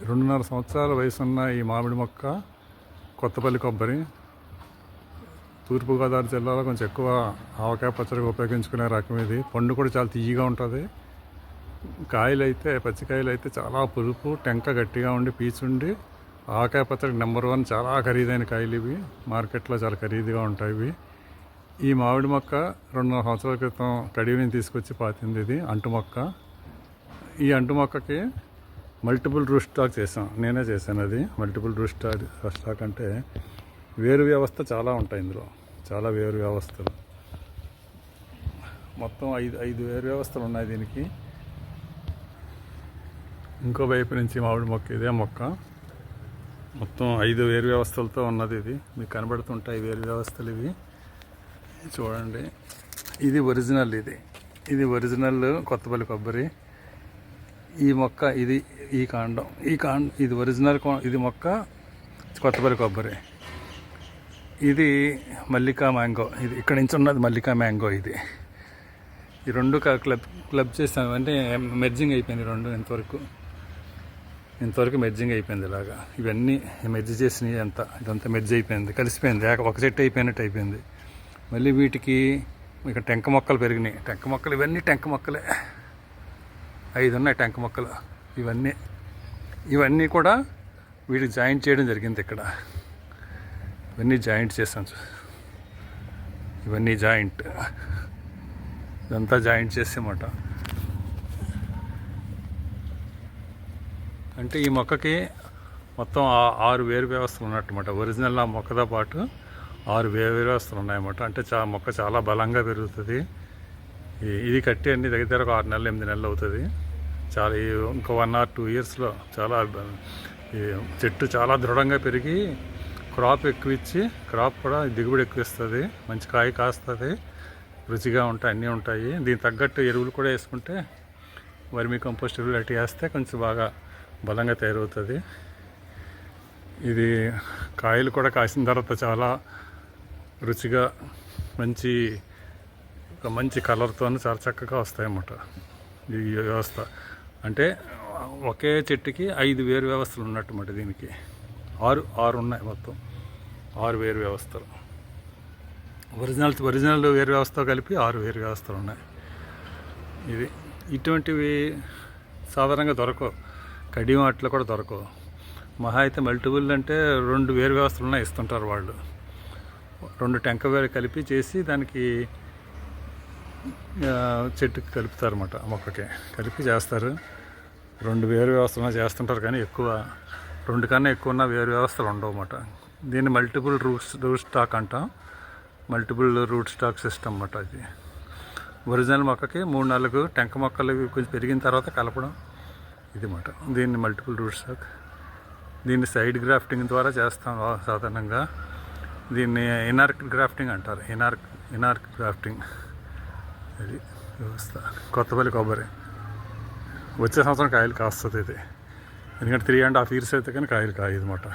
2.5 సంవత్సరాల వయసున్న ఈ మామిడి మొక్క కొత్తపల్లి కొబ్బరి తూర్పుగోదావరి జిల్లాలో కొంచెం ఎక్కువ ఆవకాయ పచ్చడిగా ఉపయోగించుకునే రకం ఇది. పండు కూడా చాలా తీయగా ఉంటుంది. కాయలు అయితే పచ్చికాయలు అయితే చాలా పులుపు, టెంక గట్టిగా ఉండి పీచుండి ఆవకాయ పచ్చడి నెంబర్ 1. చాలా ఖరీదైన కాయలు ఇవి, మార్కెట్లో చాలా ఖరీదుగా ఉంటాయి ఇవి. ఈ మామిడి మొక్క 2.5 సంవత్సరాల క్రితం కడివిని తీసుకొచ్చి పాతింది. ఇది అంటు మొక్క. ఈ అంటు మొక్కకి మల్టిపుల్ రూట్ స్టాక్ చేసాం, నేనే చేశాను. అది మల్టిపుల్ రూట్ స్టాక్ అంటే వేరు వ్యవస్థ చాలా ఉంటాయి ఇందులో, చాలా వేరు వ్యవస్థలు. మొత్తం ఐదు వేరు వ్యవస్థలు ఉన్నాయి దీనికి. ఇంకో వైపు నుంచి మామిడి మొక్క, ఇదే మొక్క మొత్తం 5 వేరు వ్యవస్థలతో ఉన్నది. ఇది మీకు కనబడుతుంటాయి వేరు వ్యవస్థలు ఇవి. చూడండి, ఇది ఒరిజినల్. ఇది ఒరిజినల్ కొత్తపల్లి కొబ్బరి. ఈ మొక్క ఈ కాండం ఇది ఒరిజినల్. ఇది మొక్క కొత్తపల్లి కొబ్బరి. ఇది మల్లికా మ్యాంగో. ఇది ఇక్కడ నుంచి ఉన్నది మల్లికా మ్యాంగో. ఈ రెండు క్లబ్ చేసాము అంటే మెర్జింగ్ అయిపోయింది. రెండు ఇంతవరకు మెర్జింగ్ అయిపోయింది. ఇలాగా ఇవన్నీ మెర్జ్ చేసినవి ఇదంతా మెర్జ్ అయిపోయింది, కలిసిపోయింది, ఒక చెట్టు అయిపోయినట్టు అయిపోయింది. మళ్ళీ వీటికి ఇక టెంక మొక్కలు పెరిగినాయి. టెంక మొక్కలు ఇవన్నీ టెంక మొక్కలే. 5 ఉన్నాయి టెంక మొక్కలు. ఇవన్నీ కూడా వీటికి జాయింట్ చేయడం జరిగింది. ఇక్కడ ఇవన్నీ జాయింట్ చేసాను. ఇవన్నీ జాయింట్, ఇదంతా జాయింట్ చేసేమాట. అంటే ఈ మొక్కకి మొత్తం 6 వేరు వ్యవస్థలు ఉన్నట్టుమాట. ఒరిజినల్ ఆ మొక్కతో పాటు 6 వేరు వ్యవస్థలు ఉన్నాయన్నమాట. అంటే మొక్క చాలా బలంగా పెరుగుతుంది. ఇది కట్టి అన్ని దగ్గర ఒక 6 నెలలు 8 నెలలు అవుతుంది. చాలా ఇంకో 1 or 2 ఇయర్స్లో చాలా చెట్టు చాలా దృఢంగా పెరిగి క్రాప్ ఎక్కువ ఇచ్చి, క్రాప్ కూడా దిగుబడి ఎక్కువ ఇస్తుంది. మంచి కాయ కాస్తుంది, రుచిగా ఉంటాయి, అన్నీ ఉంటాయి. దీనికి తగ్గట్టు ఎరువులు కూడా వేసుకుంటే, వర్మీ కంపోస్ట్ ఎరువులు అట్టి వేస్తే కొంచెం బాగా బలంగా తయారవుతుంది. ఇది కాయలు కూడా కాసిన తర్వాత చాలా రుచిగా మంచి కలర్తో చాలా చక్కగా వస్తాయన్నమాట. ఈ వ్యవస్థ అంటే ఒకే చెట్టుకి 5 వేరు వ్యవస్థలు ఉన్నట్టుమాట. దీనికి 6 ఉన్నాయి, మొత్తం 6 వేరు వ్యవస్థలు. ఒరిజినల్ వేరు వ్యవస్థతో కలిపి 6 వేరు వ్యవస్థలు ఉన్నాయి. ఇటువంటివి సాధారణంగా దొరకవు, కడియం అట్లా కూడా దొరకవు. మహా అయితే మల్టిపుల్ అంటే 2 వేరు వ్యవస్థలు ఇస్తుంటారు వాళ్ళు. 2 టెంక వేరు కలిపి చేసి దానికి చెట్టుకి కలుపుతారు అన్నమాట. మొక్కకి కలిపి చేస్తారు. 2 వేరు వ్యవస్థలు చేస్తుంటారు, కానీ 2 కన్నా ఎక్కువ ఉన్న వేరు వ్యవస్థలు ఉండవు అన్నమాట. దీన్ని మల్టిపుల్ రూట్ స్టాక్ అంటాం. మల్టిపుల్ రూట్ స్టాక్ సిస్టమ్ అన్నమాట. అది ఒరిజినల్ మొక్కకి 3-4 టెంక మొక్కలు కొంచెం పెరిగిన తర్వాత కలపడం ఇది అన్నమాట. దీన్ని మల్టిపుల్ రూట్ స్టాక్. దీన్ని సైడ్ గ్రాఫ్టింగ్ ద్వారా చేస్తాం సాధారణంగా. దీన్ని ఇనార్క్ గ్రాఫ్టింగ్ అంటారు. ఇనార్క్ గ్రాఫ్టింగ్ అది వ్యవస్థ. కొత్తపల్లి కొబ్బరి వచ్చే సంవత్సరం కాయలు కాస్తుంది ఇది. ఎందుకంటే 3.5 years అయితే కానీ కాయలు కాయదన్నమాట.